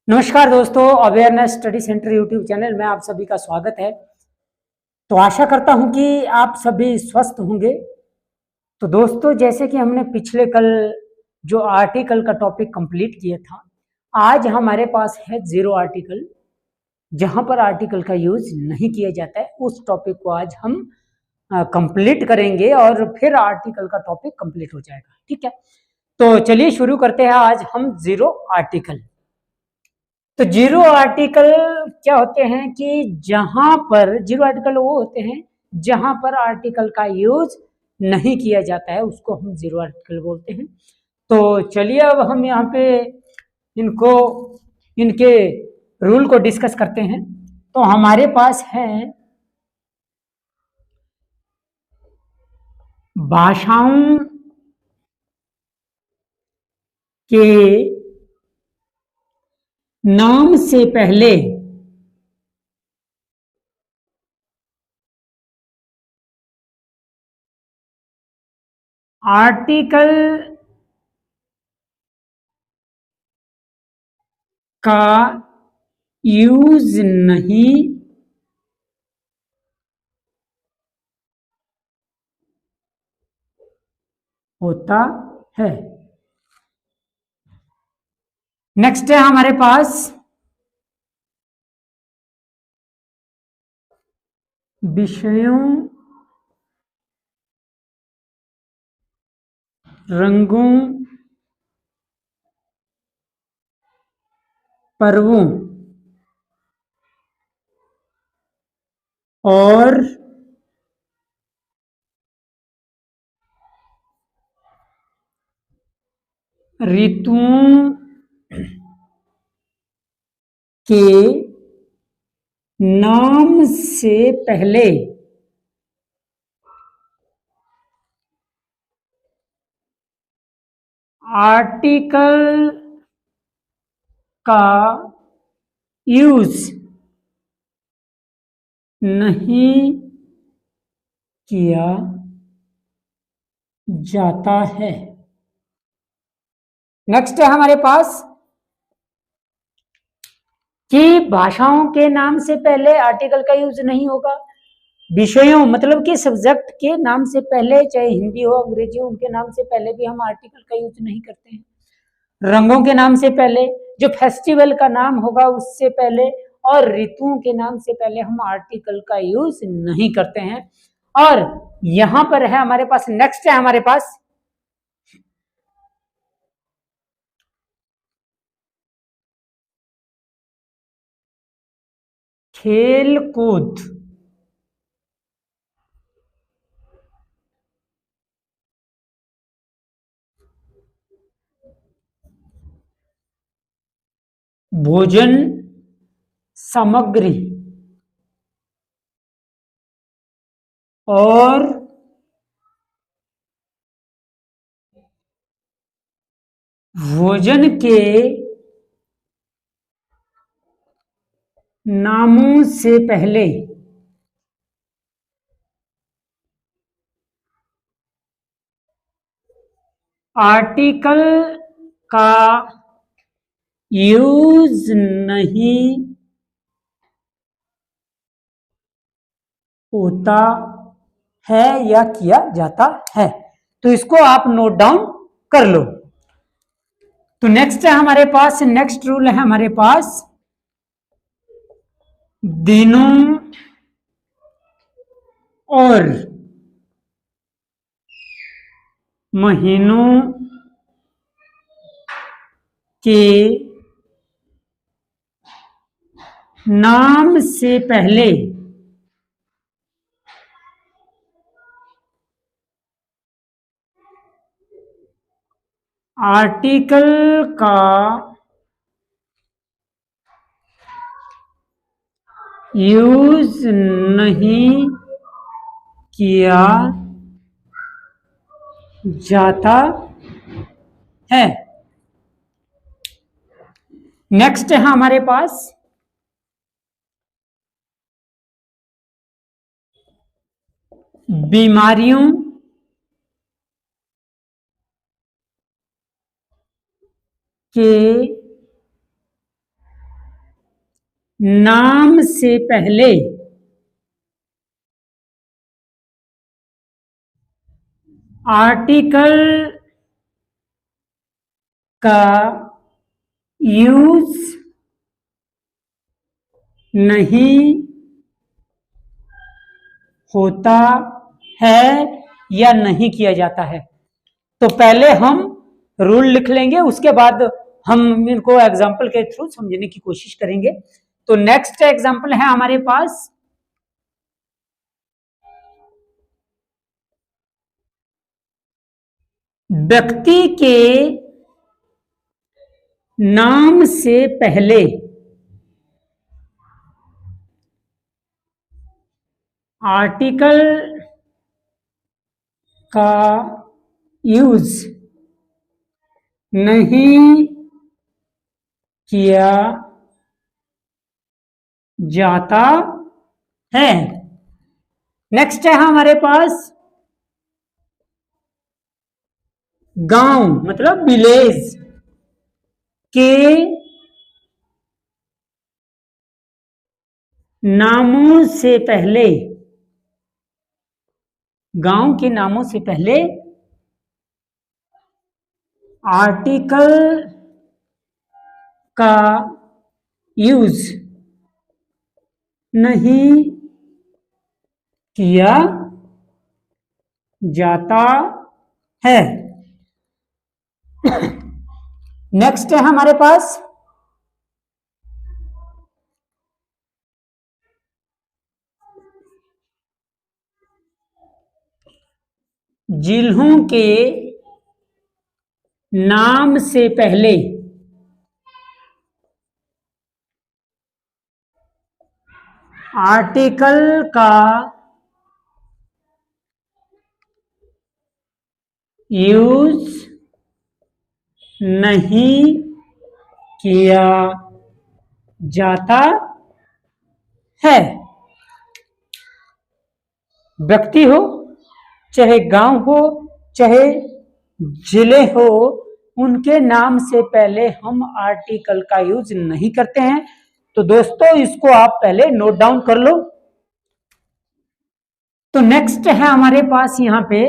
नमस्कार दोस्तों, awareness study centre YouTube channel में आप सभी का स्वागत है। तो आशा करता हूं कि आप सभी स्वस्थ होंगे। तो दोस्तों, जैसे कि हमने पिछले कल जो आर्टिकल का टॉपिक कंप्लीट किया था, आज हमारे पास है जीरो आर्टिकल, जहां पर आर्टिकल का यूज नहीं किया जाता है। उस टॉपिक को आज हम कंप्लीट करेंगे और फिर आर्टिकल का टॉपिक कंप्लीट हो जाएगा। ठीक है, तो चलिए शुरू करते हैं आज हम जीरो आर्टिकल। तो जीरो आर्टिकल क्या होते हैं कि जहां पर जीरो आर्टिकल वो होते हैं जहां पर आर्टिकल का यूज नहीं किया जाता है, उसको हम जीरो आर्टिकल बोलते हैं। तो चलिए अब हम यहाँ पे इनको इनके रूल को डिस्कस करते हैं। तो हमारे पास है भाषाओं के नाम से पहले आर्टिकल का यूज नहीं होता है। नेक्स्ट है हमारे पास विषयों, रंगों, पर्वों और ऋतुओं के नाम से पहले आर्टिकल का यूज नहीं किया जाता है। नेक्स्ट है हमारे पास कि भाषाओं के नाम से पहले आर्टिकल का यूज नहीं होगा। विषयों मतलब कि सब्जेक्ट के नाम से पहले, चाहे हिंदी हो अंग्रेजी हो, उनके नाम से पहले भी हम आर्टिकल का यूज नहीं करते हैं। रंगों के नाम से पहले, जो फेस्टिवल का नाम होगा उससे पहले, और ऋतुओं के नाम से पहले हम आर्टिकल का यूज नहीं करते हैं। और यहां पर है हमारे पास, नेक्स्ट है हमारे पास खेल कूद। भोजन सामग्री और भोजन के नामों से पहले आर्टिकल का यूज नहीं होता है या किया जाता है। तो इसको आप नोट डाउन कर लो। तो नेक्स्ट है हमारे पास, नेक्स्ट रूल है हमारे पास दिनों और महीनों के नाम से पहले आर्टिकल का यूज नहीं किया जाता है। नेक्स्ट है हमारे पास बीमारियों के नाम से पहले आर्टिकल का यूज नहीं होता है या नहीं किया जाता है। तो पहले हम रूल लिख लेंगे, उसके बाद हम इनको एग्जाम्पल के थ्रू समझने की कोशिश करेंगे। तो नेक्स्ट एग्जाम्पल है हमारे पास, व्यक्ति के नाम से पहले आर्टिकल का यूज नहीं किया जाता है। नेक्स्ट है हमारे पास, गांव मतलब विलेज के नामों से पहले, गांव के नामों से पहले आर्टिकल का यूज नहीं किया जाता है। नेक्स्ट है हमारे पास, जिल्हों के नाम से पहले आर्टिकल का यूज नहीं किया जाता है। व्यक्ति हो, चाहे गांव हो, चाहे जिले हो, उनके नाम से पहले हम आर्टिकल का यूज नहीं करते हैं। तो दोस्तों इसको आप पहले नोट डाउन कर लो। तो नेक्स्ट है हमारे पास यहां पे,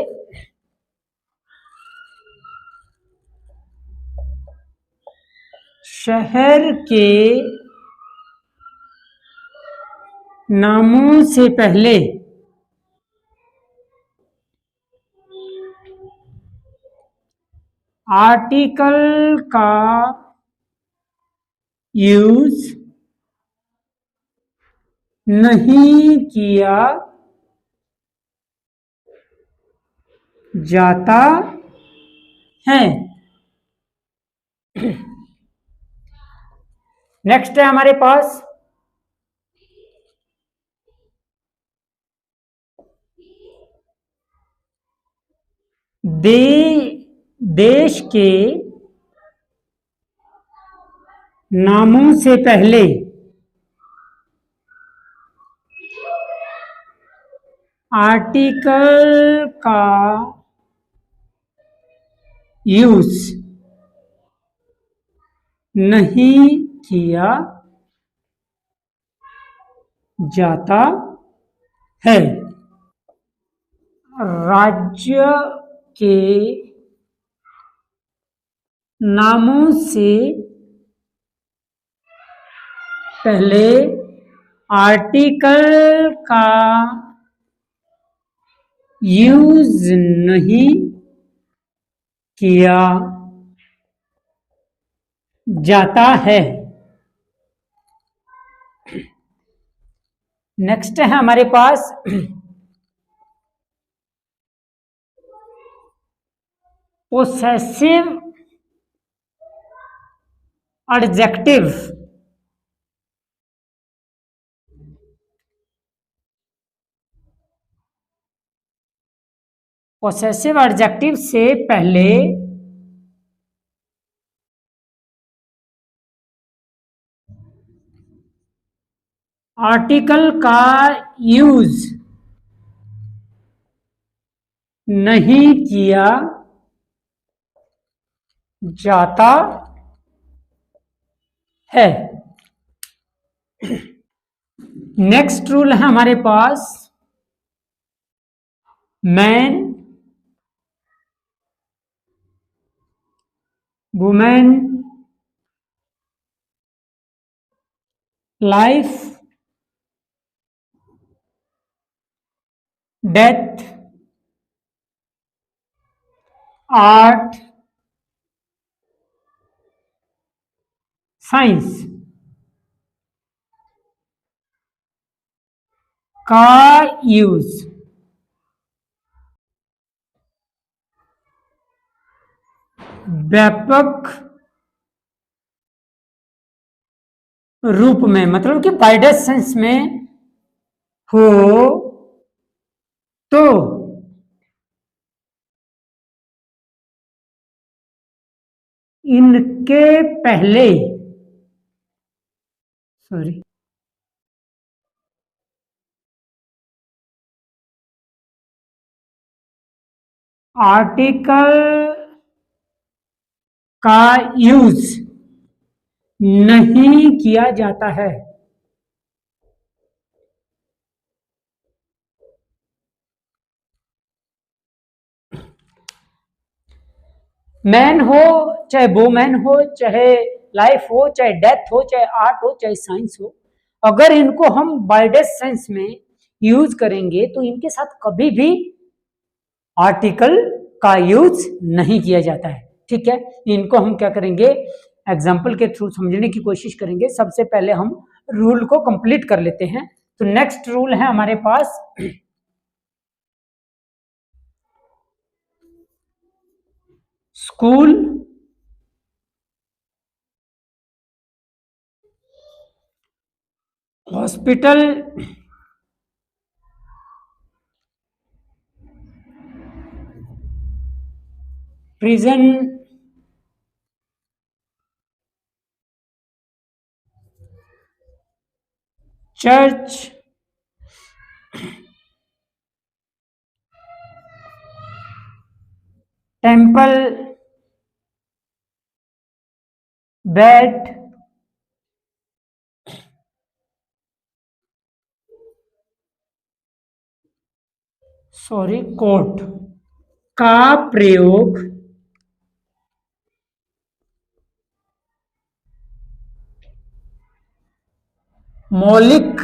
शहर के नामों से पहले आर्टिकल का यूज नहीं किया जाता है। नेक्स्ट है हमारे पास, देश के नामों से पहले आर्टिकल का यूज नहीं किया जाता है। राज्य के नामों से पहले आर्टिकल का यूज नहीं किया जाता है। नेक्स्ट है हमारे पास, पोसेसिव एडजेक्टिव। पोसेसिव एडजेक्टिव से पहले आर्टिकल का यूज नहीं किया जाता है। नेक्स्ट रूल है हमारे पास man, women, life, death, art, science का यूज व्यापक रूप में, मतलब कि वाइडेस्ट सेंस में हो तो इनके पहले, सॉरी, आर्टिकल का यूज नहीं किया जाता है। मैन हो चाहे वुमेन हो, चाहे लाइफ हो, चाहे डेथ हो, चाहे आर्ट हो, चाहे साइंस हो, अगर इनको हम वाइडेस्ट सेंस में यूज करेंगे तो इनके साथ कभी भी आर्टिकल का यूज नहीं किया जाता है। ठीक है, इनको हम क्या करेंगे, एग्जाम्पल के थ्रू समझने की कोशिश करेंगे। सबसे पहले हम रूल को कंप्लीट कर लेते हैं। तो नेक्स्ट रूल है हमारे पास school, hospital, prison, church, temple, bed, sorry, court का प्रयोग मौलिक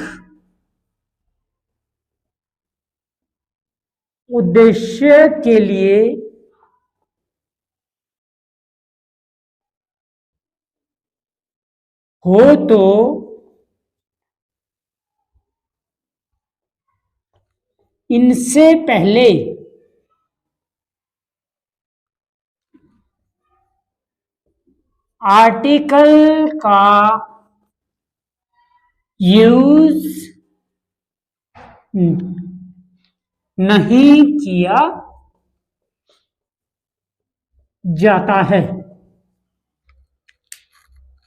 उद्देश्य के लिए हो तो इनसे पहले आर्टिकल का यूज नहीं किया जाता है।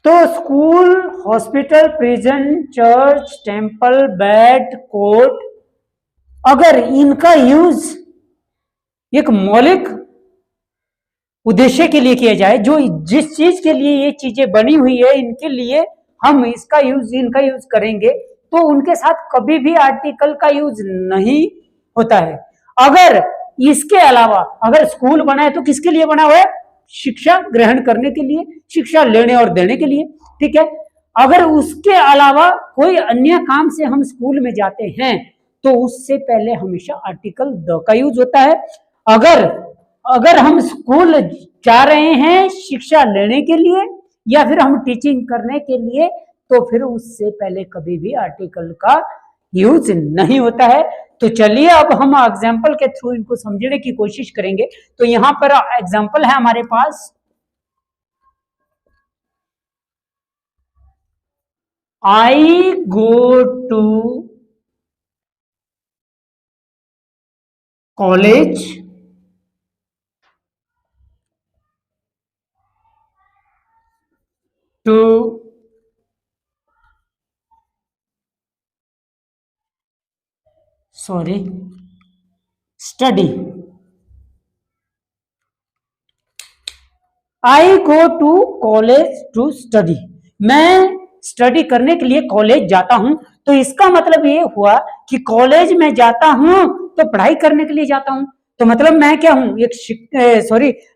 तो school, hospital, prison, church, temple, bed, court, अगर इनका यूज एक मौलिक उद्देश्य के लिए किया जाए, जो जिस चीज के लिए ये चीजें बनी हुई है इनके लिए हम इनका यूज करेंगे, तो उनके साथ कभी भी आर्टिकल का यूज नहीं होता है। अगर इसके अलावा अगर स्कूल बना है तो किसके लिए बना हुआ है, शिक्षा ग्रहण करने के लिए, शिक्षा लेने और देने के लिए। ठीक है, अगर उसके अलावा कोई अन्य काम से हम स्कूल में जाते हैं तो उससे पहले हमेशा आर्टिकल द का यूज होता है। अगर अगर हम स्कूल जा रहे हैं शिक्षा लेने के लिए या फिर हम टीचिंग करने के लिए, तो फिर उससे पहले कभी भी आर्टिकल का यूज नहीं होता है। तो चलिए अब हम एग्जाम्पल के थ्रू इनको समझने की कोशिश करेंगे। तो यहां पर एग्जाम्पल है हमारे पास, I go to college to study. I go to college to study. मैं स्टडी करने के लिए कॉलेज जाता हूं। तो इसका मतलब ये हुआ कि कॉलेज में जाता हूं तो पढ़ाई करने के लिए जाता हूं। तो मतलब मैं क्या हूं, एक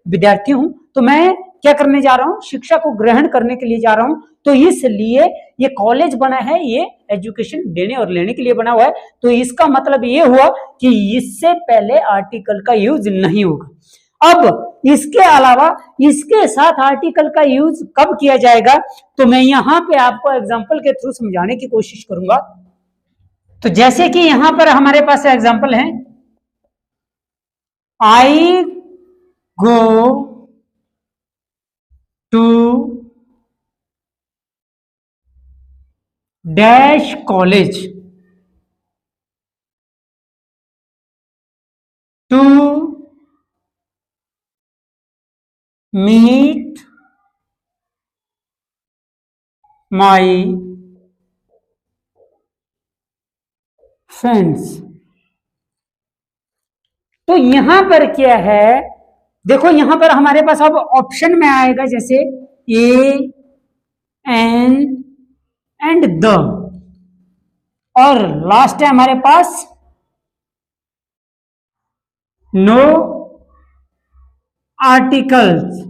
विद्यार्थी हूं। तो मैं क्या करने जा रहा हूं, शिक्षा को ग्रहण करने के लिए जा रहा हूं। तो इसलिए ये कॉलेज बना है, ये एजुकेशन देने और लेने के लिए बना हुआ है। तो इसका मतलब ये हुआ कि इससे पहले आर्टिकल का यूज नहीं होगा। अब इसके अलावा इसके साथ आर्टिकल का यूज कब किया जाएगा, तो मैं यहां पे आपको एग्जांपल के थ्रू समझाने की कोशिश करूंगा। तो जैसे कि यहां पर हमारे पास एग्जांपल है, I go to dash college to meet my friends. तो यहां पर क्या है, देखो यहां पर हमारे पास अब ऑप्शन में आएगा जैसे ए एन एंड द, और लास्ट है हमारे पास नो आर्टिकल्स।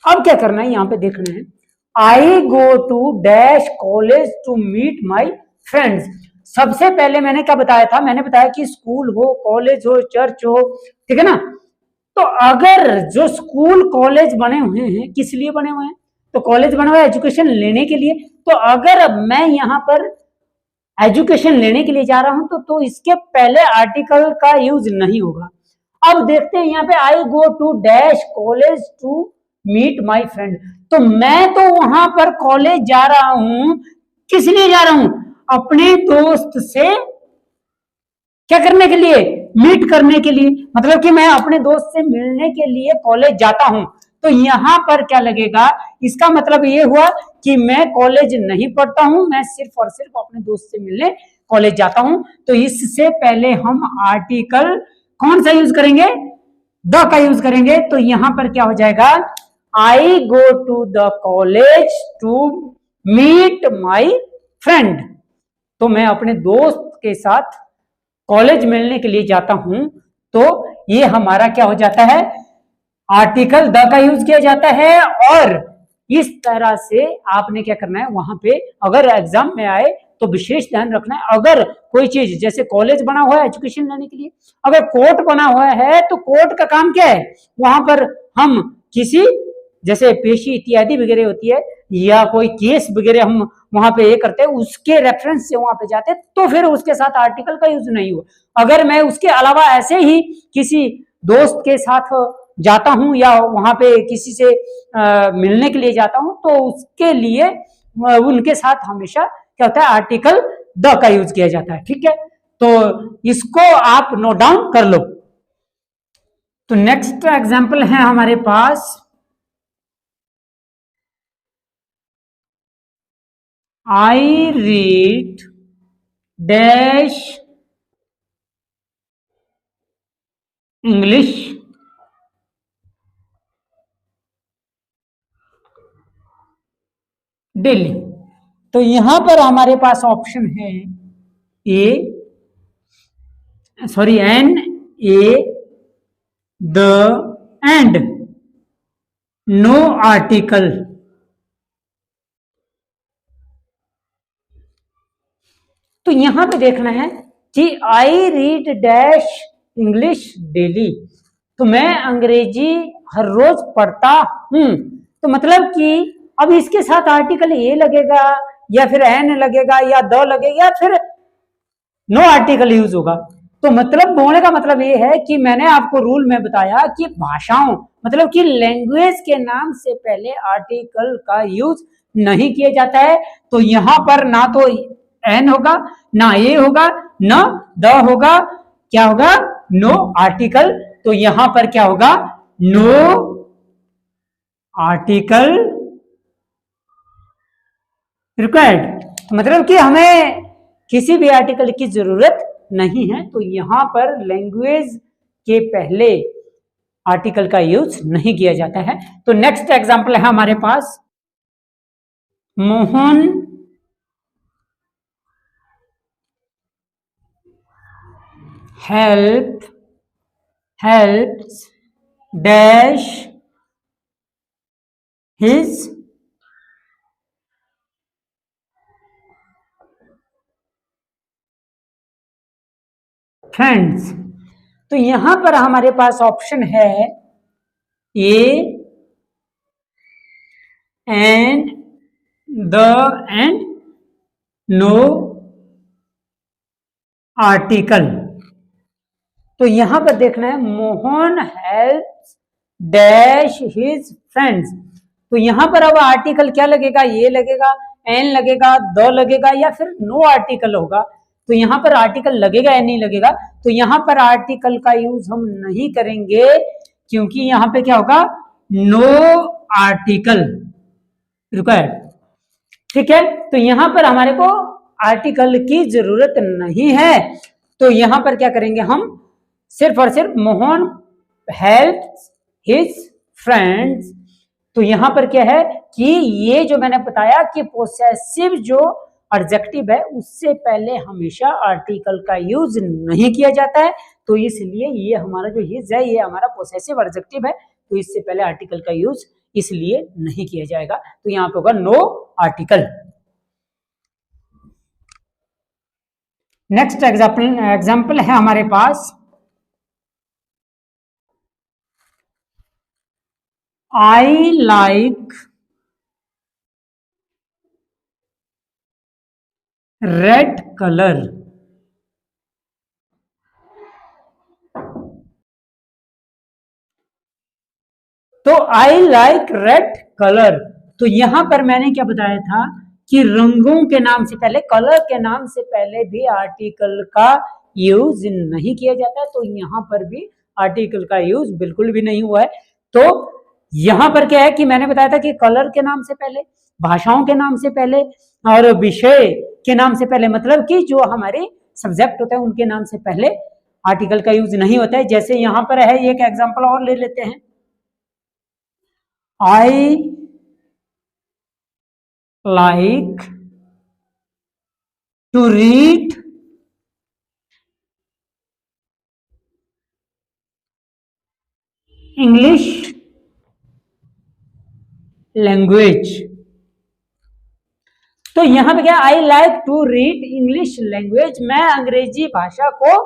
अब क्या करना है, यहां पे देखना है, I go to dash college to meet my friends. सबसे पहले मैंने क्या बताया था, मैंने बताया कि स्कूल हो, कॉलेज हो, चर्च हो, ठीक है ना। तो अगर जो स्कूल कॉलेज बने हुए हैं, किस लिए बने हुए हैं, तो कॉलेज बना हुआ है एजुकेशन लेने के लिए। तो अगर मैं यहां पर एजुकेशन लेने के लिए जा रहा हूं तो इसके पहले आर्टिकल का यूज नहीं होगा। अब देखते हैं यहाँ पे, I go to dash college to meet my friend. तो मैं तो वहां पर कॉलेज जा रहा हूं, किस लिए जा रहा हूं, अपने दोस्त से क्या करने के लिए, मीट करने के लिए। मतलब कि मैं अपने दोस्त से मिलने के लिए कॉलेज जाता हूं। तो यहां पर क्या लगेगा, इसका मतलब ये हुआ कि मैं कॉलेज नहीं पढ़ता हूं, मैं सिर्फ और सिर्फ अपने दोस्त से मिलने कॉलेज जाता हूं। तो इससे पहले हम आर्टिकल कौन सा यूज करेंगे, द का यूज करेंगे। तो यहां पर क्या हो जाएगा, I go to the college to meet my friend. तो मैं अपने दोस्त के साथ कॉलेज मिलने के लिए जाता हूं। तो ये हमारा क्या हो जाता है, आर्टिकल द का यूज किया जाता है। और इस तरह से आपने क्या करना है, वहां पे अगर एग्जाम में आए तो विशेष ध्यान रखना है। अगर कोई चीज जैसे कॉलेज बना हुआ है एजुकेशन लेने के लिए, अगर कोर्ट बना हुआ है तो कोर्ट का काम क्या है, वहां पर हम किसी जैसे पेशी इत्यादि वगैरह होती है या कोई केस वगैरह हम वहां पे ये करते हैं, उसके रेफरेंस से वहां पे जाते हैं, तो फिर उसके साथ आर्टिकल का यूज नहीं हुआ। अगर मैं उसके अलावा ऐसे ही किसी दोस्त के साथ जाता हूं या वहां पे किसी से मिलने के लिए जाता हूं, तो उसके लिए उनके साथ हमेशा क्या होता है, आर्टिकल द का यूज किया जाता है। ठीक है, तो इसको आप नोट डाउन कर लो। तो नेक्स्ट एग्जांपल है हमारे पास, I read dash English daily. तो यहां पर हमारे पास ऑप्शन है an a the and no article. तो यहां पे देखना है कि I read dash English daily. तो मैं अंग्रेजी हर रोज पढ़ता हूं। तो मतलब कि अब इसके साथ आर्टिकल ए लगेगा या फिर एन लगेगा या द लगेगा या फिर नो आर्टिकल यूज होगा। तो मतलब बोलने का मतलब ये है कि मैंने आपको रूल में बताया कि भाषाओं मतलब कि लैंग्वेज के नाम से पहले आर्टिकल का यूज नहीं किया जाता है। तो यहां पर ना तो एन होगा, ना ए होगा, ना द होगा, क्या होगा, नो आर्टिकल। तो यहां पर क्या होगा, नो आर्टिकल रिक्वायर्ड। मतलब कि हमें किसी भी आर्टिकल की जरूरत नहीं है। तो यहां पर लैंग्वेज के पहले आर्टिकल का यूज नहीं किया जाता है। तो नेक्स्ट एग्जांपल है हमारे पास, Mohan helps dash his friends. तो यहां पर हमारे पास ऑप्शन है a and the and no article. तो यहां पर देखना है Mohan helps dash his friends. तो यहां पर अब आर्टिकल क्या लगेगा, ये लगेगा, एन लगेगा, द लगेगा, या फिर नो आर्टिकल होगा। तो यहां पर आर्टिकल लगेगा या नहीं लगेगा, तो यहां पर आर्टिकल का यूज हम नहीं करेंगे, क्योंकि यहां पे क्या होगा, नो आर्टिकल रिक्वायर्ड। ठीक है, तो यहां पर हमारे को आर्टिकल की जरूरत नहीं है। तो यहां पर क्या करेंगे, हम सिर्फ और सिर्फ मोहन हेल्प्स हिज फ्रेंड्स। तो यहां पर क्या है कि ये जो मैंने बताया कि पोसेसिव जो एडजेक्टिव है उससे पहले हमेशा आर्टिकल का यूज नहीं किया जाता है। तो इसलिए ये हमारा जो हिज है ये हमारा पोसेसिव एडजेक्टिव है, तो इससे पहले आर्टिकल का यूज इसलिए नहीं किया जाएगा। तो यहां पे होगा नो आर्टिकल। नेक्स्ट एग्जाम्पल है हमारे पास, I like red color। तो I like red color, तो यहां पर मैंने क्या बताया था कि रंगों के नाम से पहले, कलर के नाम से पहले भी आर्टिकल का यूज नहीं किया जाता है। तो यहां पर भी आर्टिकल का यूज बिल्कुल भी नहीं हुआ है। तो यहां पर क्या है कि मैंने बताया था कि कलर के नाम से पहले, भाषाओं के नाम से पहले और विषय के नाम से पहले, मतलब कि जो हमारे सब्जेक्ट होते हैं उनके नाम से पहले आर्टिकल का यूज नहीं होता है। जैसे यहां पर है, एक एग्जांपल और ले लेते हैं, I like to read English language। तो यहां पे क्या, I like to read English language, मैं अंग्रेजी भाषा को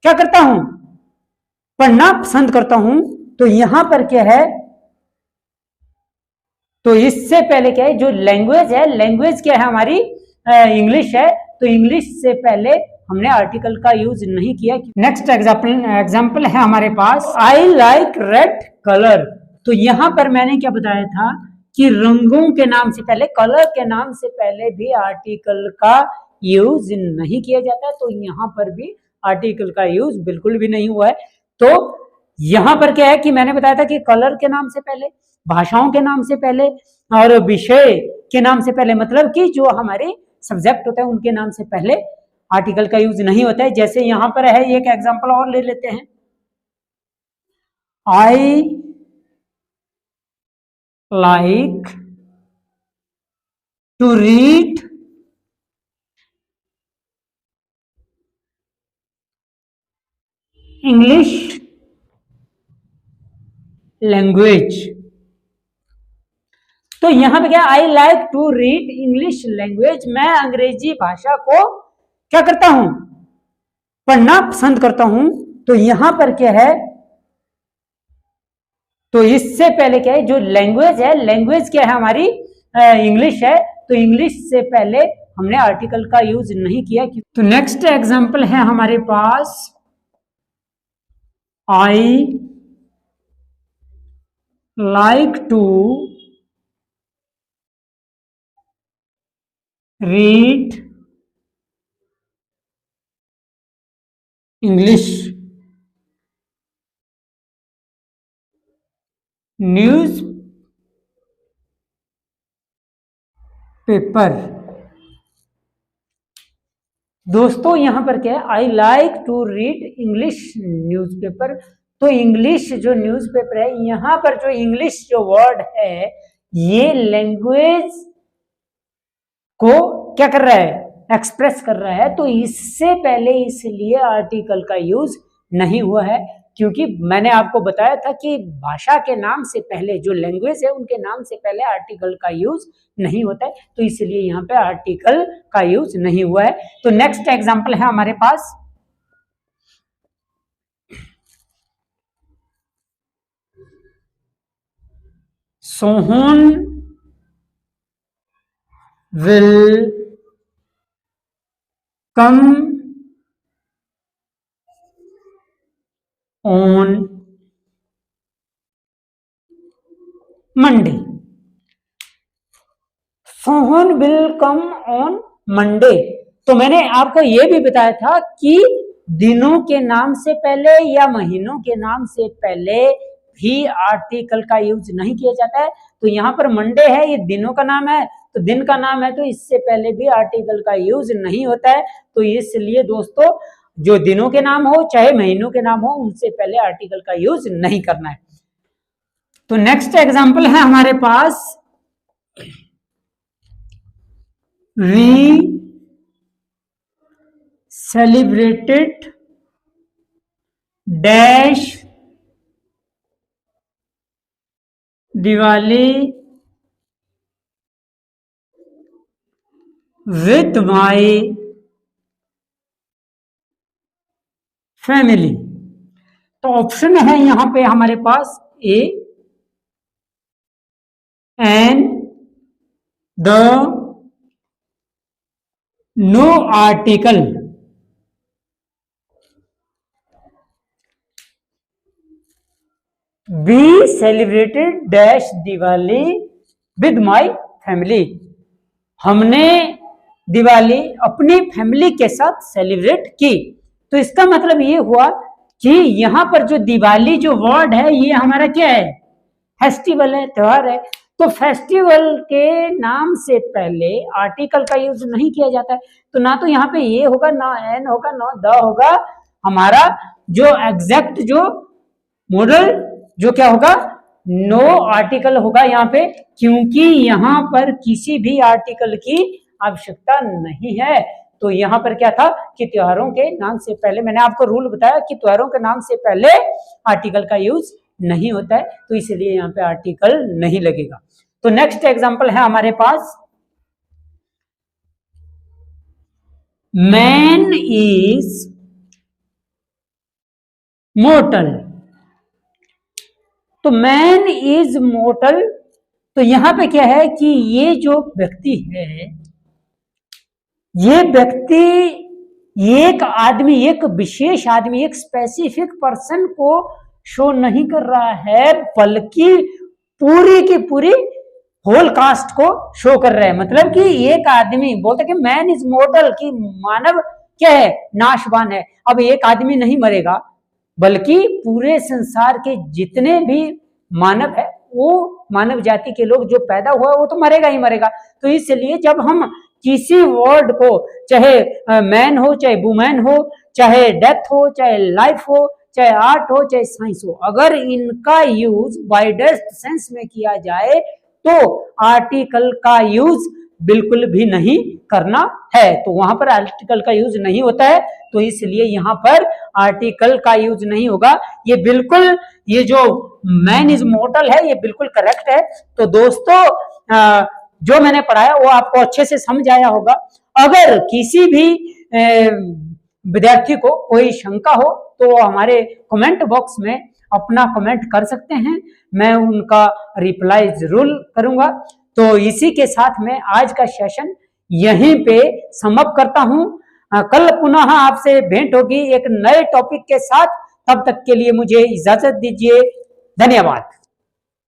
क्या करता हूं, पढ़ना पसंद करता हूं। तो यहां पर क्या है, तो इससे पहले क्या है, जो लैंग्वेज है, लैंग्वेज क्या है हमारी, इंग्लिश है। तो इंग्लिश से पहले हमने आर्टिकल का यूज नहीं किया। नेक्स्ट एग्जाम्पल है हमारे पास, आई लाइक रेड कलर। तो यहां पर मैंने क्या बताया था कि रंगों के नाम से पहले, कलर के नाम से पहले भी आर्टिकल का यूज नहीं किया जाता है। तो यहां पर भी आर्टिकल का यूज बिल्कुल भी नहीं हुआ है। तो यहां पर क्या है कि मैंने बताया था कि कलर के नाम से पहले, भाषाओं के नाम से पहले और विषय के नाम से पहले, मतलब कि जो हमारे सब्जेक्ट होते हैं उनके नाम से पहले आर्टिकल का यूज नहीं होता है। जैसे यहां पर है, एक एग्जांपल और ले लेते हैं, I like to read English language. तो यहां पे क्या, I like to read English language, मैं अंग्रेजी भाषा को क्या करता हूं, पढ़ना पसंद करता हूं। तो यहां पर क्या है, तो इससे पहले क्या है, जो लैंग्वेज है, लैंग्वेज क्या है हमारी, इंग्लिश है। तो इंग्लिश से पहले हमने आर्टिकल का यूज नहीं किया। तो नेक्स्ट एग्जांपल है हमारे पास, I like to read English news paper. दोस्तों यहां पर क्या है, I like to read English newspaper. तो इंग्लिश जो न्यूज़पेपर है, यहां पर जो इंग्लिश जो वर्ड है, ये लैंग्वेज को क्या कर रहा है, एक्सप्रेस कर रहा है। तो इससे पहले इसलिए आर्टिकल का यूज नहीं हुआ है, क्योंकि मैंने आपको बताया था कि भाषा के नाम से पहले, जो लैंग्वेज है उनके नाम से पहले आर्टिकल का यूज नहीं होता है, तो इसलिए यहाँ पे आर्टिकल का यूज नहीं हुआ है। तो नेक्स्ट एग्जांपल है हमारे पास, Sohan will come on Monday. Sohan will come on Monday. तो मैंने आपको यह भी बताया था कि दिनों के नाम से पहले या महीनों के नाम से पहले भी आर्टिकल का यूज नहीं किया जाता है। तो यहाँ पर मंडे है, ये दिनों का नाम है, तो दिन का नाम है, तो इससे पहले भी आर्टिकल का यूज नहीं होता है। तो इसलिए दोस्तों, जो दिनों के नाम हो चाहे महीनों के नाम हो, उनसे पहले आर्टिकल का यूज नहीं करना है। तो नेक्स्ट एग्जांपल है हमारे पास, we celebrated dash Diwali with my family। तो ऑप्शन है यहां पे हमारे पास a and the no article, we celebrated dash Diwali with my family. हमने दिवाली अपनी फैमिली के साथ सेलिब्रेट की। तो इसका मतलब ये हुआ कि यहां पर जो दिवाली जो वर्ड है ये हमारा क्या है, फेस्टिवल है, त्योहार है। तो फेस्टिवल के नाम से पहले आर्टिकल का यूज नहीं किया जाता है। तो ना तो यहाँ पे ये होगा, ना एन होगा, ना द होगा। हमारा जो एग्जैक्ट जो मॉडल जो क्या होगा, नो आर्टिकल होगा यहाँ पे, क्योंकि यहाँ पर किसी भी आर्टिकल की आवश्यकता नहीं है। तो यहाँ पर क्या था कि त्योहारों के नाम से पहले, मैंने आपको रूल बताया कि त्योहारों के नाम से पहले आर्टिकल का यूज नहीं होता है, तो इसलिए यहाँ पे आर्टिकल नहीं लगेगा। तो नेक्स्ट एग्जांपल है हमारे पास, मैन इज मोर्टल। तो मैन इज मोर्टल, तो यहां पे क्या है कि ये जो व्यक्ति है, ये व्यक्ति एक आदमी, एक विशेष आदमी, एक स्पेसिफिक पर्सन को शो नहीं कर रहा है, बल्कि पूरी की पूरी होल कास्ट को शो कर रहा है। मतलब कि एक आदमी बोलता है कि मैन इज मोर्टल, कि मानव क्या है, नाशवान है। अब एक आदमी नहीं मरेगा, बल्कि पूरे संसार के जितने भी मानव है, वो मानव जाति के लोग जो पैदा हुआ वो तो मरेगा ही मरेगा। तो इसलिए जब हम किसी वर्ड को, चाहे मैन हो, चाहे वुमेन हो, चाहे डेथ हो, चाहे लाइफ हो, चाहे आर्ट हो, चाहे साइंस हो, अगर इनका यूज वाइडेस्ट सेंस में किया जाए तो आर्टिकल का यूज बिल्कुल भी नहीं करना है। तो वहां पर आर्टिकल का यूज नहीं होता है, तो इसलिए यहां पर आर्टिकल का यूज नहीं होगा। ये बिल्कुल, ये जो मैन इज मोर्टल है, ये बिल्कुल करेक्ट है। तो दोस्तों, जो मैंने पढ़ाया वो आपको अच्छे से समझ आया होगा। अगर किसी भी विद्यार्थी को कोई शंका हो तो हमारे कमेंट बॉक्स में अपना कमेंट कर सकते हैं, मैं उनका रिप्लाई जरूर करूंगा। तो इसी के साथ में आज का सेशन यहीं पे समाप्त करता हूं। कल पुनः आपसे भेंट होगी एक नए टॉपिक के साथ। तब तक के लिए मुझे इजाजत दीजिए। धन्यवाद।